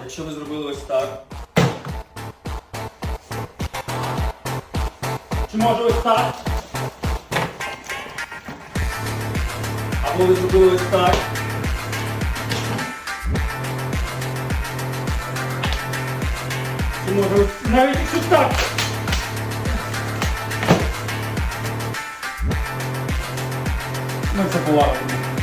Якщо ви зробили ось так. Чи може ось так? Або ви зробили ось так. Чи може ось навіть якщо так. Ми це повагимо.